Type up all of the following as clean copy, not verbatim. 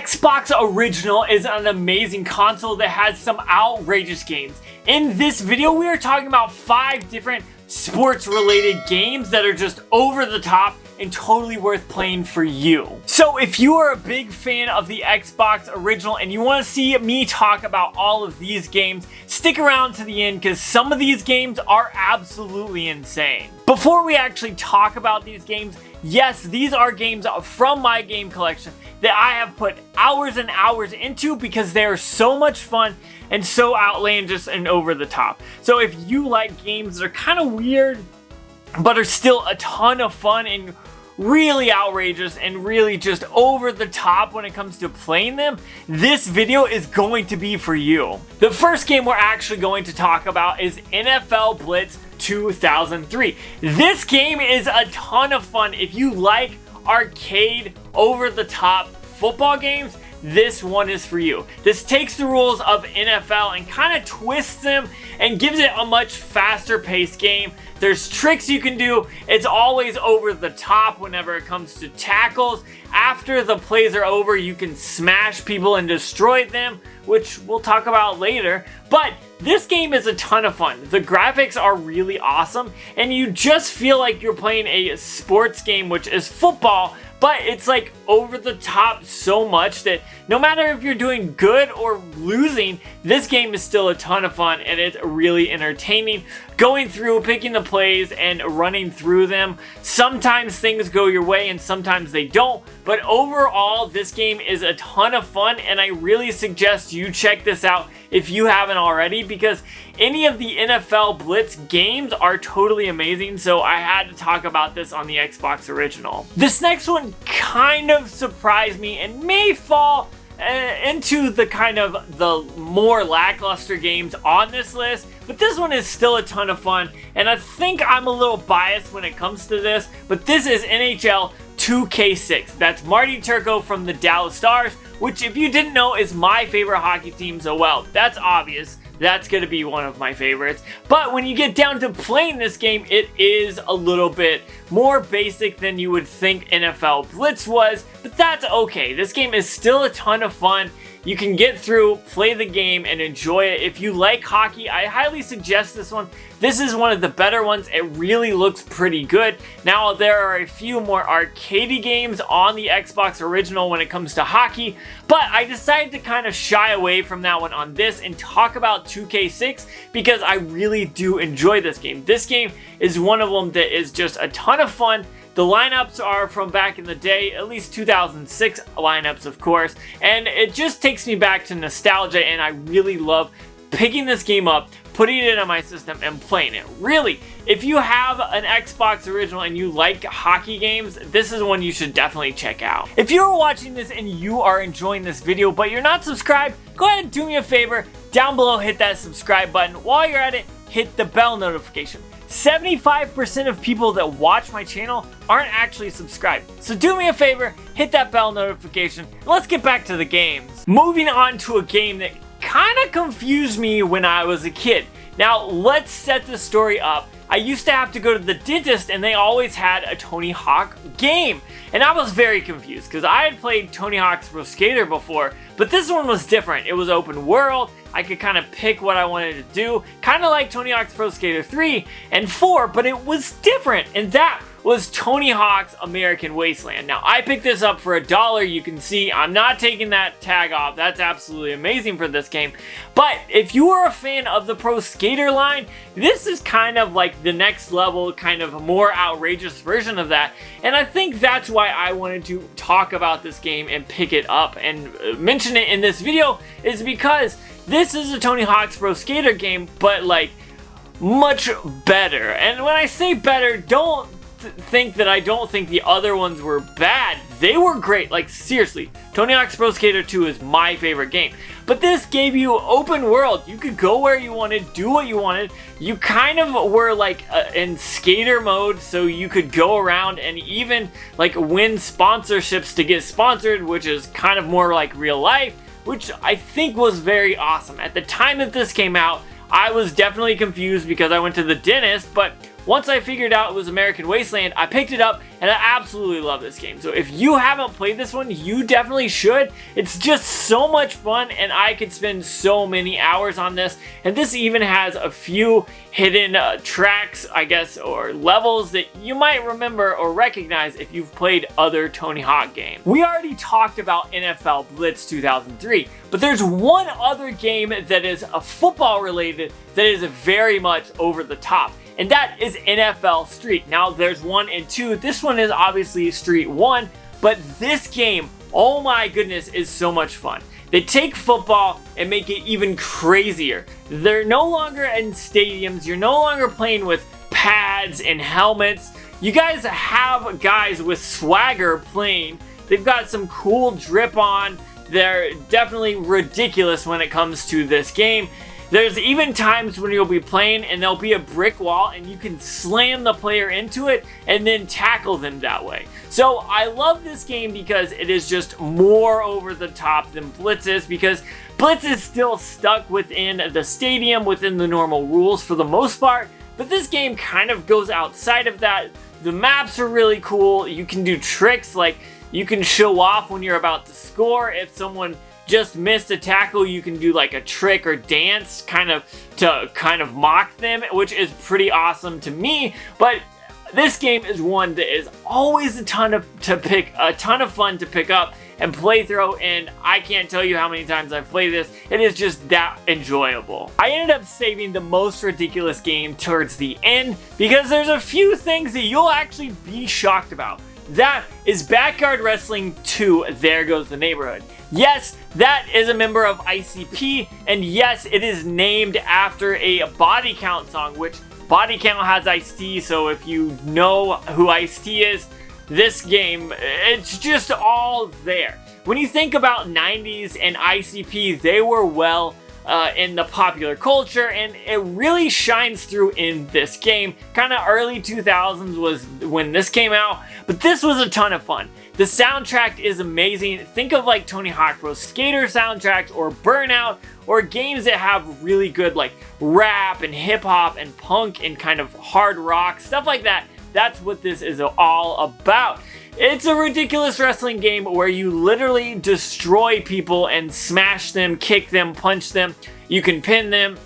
Xbox Original is an amazing console that has some outrageous games. In this video, we are talking about 5 different sports-related games that are just over the top and totally worth playing for you. So if you are a big fan of the Xbox Original and you want to see me talk about all of these games, stick around to the end because some of these games are absolutely insane. Before we actually talk about these games, yes, these are games from my game collection that I have put hours and hours into because they are so much fun and so outlandish and over the top. So if you like games that are kind of weird but are still a ton of fun and really outrageous and really just over the top when it comes to playing them, this video is going to be for you. The first game we're actually going to talk about is NFL Blitz 2003. This game is a ton of fun. If you like arcade over the top football games, this one is for you. This takes the rules of NFL and kind of twists them and gives it a much faster paced game. There's tricks you can do. It's always over the top whenever it comes to tackles. After the plays are over, you can smash people and destroy them, which we'll talk about later. But this game is a ton of fun. The graphics are really awesome, and you just feel like you're playing a sports game, which is football, but it's like over the top so much that no matter if you're doing good or losing, this game is still a ton of fun and it's really entertaining. Going through, picking the plays and running through them. Sometimes things go your way and sometimes they don't, but overall this game is a ton of fun and I really suggest you check this out if you haven't already, because any of the NFL Blitz games are totally amazing, so I had to talk about this on the Xbox Original. This next one kind of surprised me and may fall into the kind of the more lackluster games on this list, but this one is still a ton of fun, and I think I'm a little biased when it comes to this, but this is NHL 2K6. That's Marty Turco from the Dallas Stars, which if you didn't know is my favorite hockey team, so well, that's obvious. That's going to be one of my favorites. But when you get down to playing this game, it is a little bit more basic than you would think NFL Blitz was, but that's okay. This game is still a ton of fun. You can get through, play the game, and enjoy it. If you like hockey, I highly suggest this one. This is one of the better ones. It really looks pretty good. Now, there are a few more arcadey games on the Xbox Original when it comes to hockey, but I decided to kind of shy away from that one on this and talk about 2K6 because I really do enjoy this game. This game is one of them that is just a ton of fun. The lineups are from back in the day, at least 2006 lineups, of course, and it just takes me back to nostalgia, and I really love picking this game up, putting it in my system, and playing it. Really, if you have an Xbox Original and you like hockey games, this is one you should definitely check out. If you're watching this and you are enjoying this video, but you're not subscribed, go ahead and do me a favor. Down below, hit that subscribe button. While you're at it, hit the bell notification. 75% of people that watch my channel aren't actually subscribed. So do me a favor, hit that bell notification, and let's get back to the games. Moving on to a game that kind of confused me when I was a kid. Now, let's set the story up. I used to have to go to the dentist and they always had a Tony Hawk game. And I was very confused because I had played Tony Hawk's Pro Skater before, but this one was different. It was open world. I could kind of pick what I wanted to do, kind of like Tony Hawk's Pro Skater 3 and 4, but it was different, and that was Tony Hawk's American Wasteland. Now, I picked this up for $1. You can see I'm not taking that tag off. That's absolutely amazing for this game. But if you are a fan of the Pro Skater line, this is kind of like the next level, kind of more outrageous version of that. And I think that's why I wanted to talk about this game and pick it up and mention it in this video, is because this is a Tony Hawk's Pro Skater game, but like much better. And when I say better, don't think that I don't think the other ones were bad. They were great. Like, seriously, Tony Hawk's Pro Skater 2 is my favorite game. But this gave you open world. You could go where you wanted, do what you wanted. You kind of were like in skater mode, so you could go around and even like win sponsorships to get sponsored, which is kind of more like real life, which I think was very awesome. At the time that this came out, I was definitely confused because I went to the dentist, but once I figured out it was American Wasteland, I picked it up and I absolutely love this game. So if you haven't played this one, you definitely should. It's just so much fun and I could spend so many hours on this. And this even has a few hidden tracks, I guess, or levels that you might remember or recognize if you've played other Tony Hawk games. We already talked about NFL Blitz 2003, but there's one other game that is football related that is very much over the top. And that is NFL Street. Now there's 1 and 2. This one is obviously Street 1, but this game, oh my goodness, is so much fun. They take football and make it even crazier. They're no longer in stadiums. You're no longer playing with pads and helmets. You guys have guys with swagger playing. They've got some cool drip on. They're definitely ridiculous when it comes to this game. There's even times when you'll be playing and there'll be a brick wall and you can slam the player into it and then tackle them that way. So I love this game because it is just more over the top than Blitz is, because Blitz is still stuck within the stadium, within the normal rules for the most part. But this game kind of goes outside of that. The maps are really cool. You can do tricks, like you can show off when you're about to score. If someone just missed a tackle, you can do like a trick or dance to mock them, which is pretty awesome to me. But this game is one that is always a ton of fun to pick up and play through, and I can't tell you how many times I've played this. It is just that enjoyable. I ended up saving the most ridiculous game towards the end because there's a few things that you'll actually be shocked about. That is Backyard Wrestling 2, There Goes the Neighborhood. Yes, that is a member of ICP, and yes, it is named after a Body Count song, which Body Count has Ice-T, so if you know who Ice-T is, this game, it's just all there. When you think about 90s and ICP, they were well in the popular culture, and it really shines through in this game. Kind of early 2000s was when this came out, but this was a ton of fun. The soundtrack is amazing. Think of like Tony Hawk Pro Skater soundtracks or Burnout, or games that have really good like rap and hip hop and punk and kind of hard rock, stuff like that. That's what this is all about. It's a ridiculous wrestling game where you literally destroy people and smash them, kick them, punch them. You can pin them.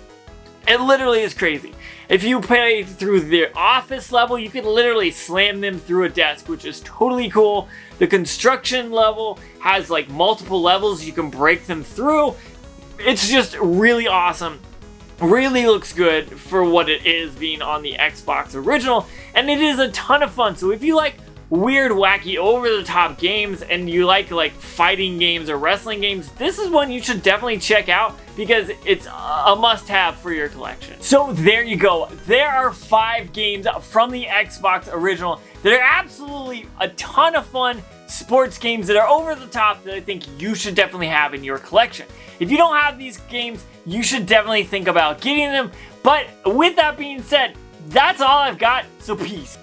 It literally is crazy. If you play through the office level, you can literally slam them through a desk, which is totally cool. The construction level has like multiple levels you can break them through. It's just really awesome. Really looks good for what it is being on the Xbox original, and it is a ton of fun. So if you like weird, wacky, over-the-top games and you like fighting games or wrestling games, this is one you should definitely check out because it's a must-have for your collection. So there you go. There are 5 games from the Xbox original that are absolutely a ton of fun sports games that are over the top that I think you should definitely have in your collection. If you don't have these games, you should definitely think about getting them. But with that being said, that's all I've got, so peace.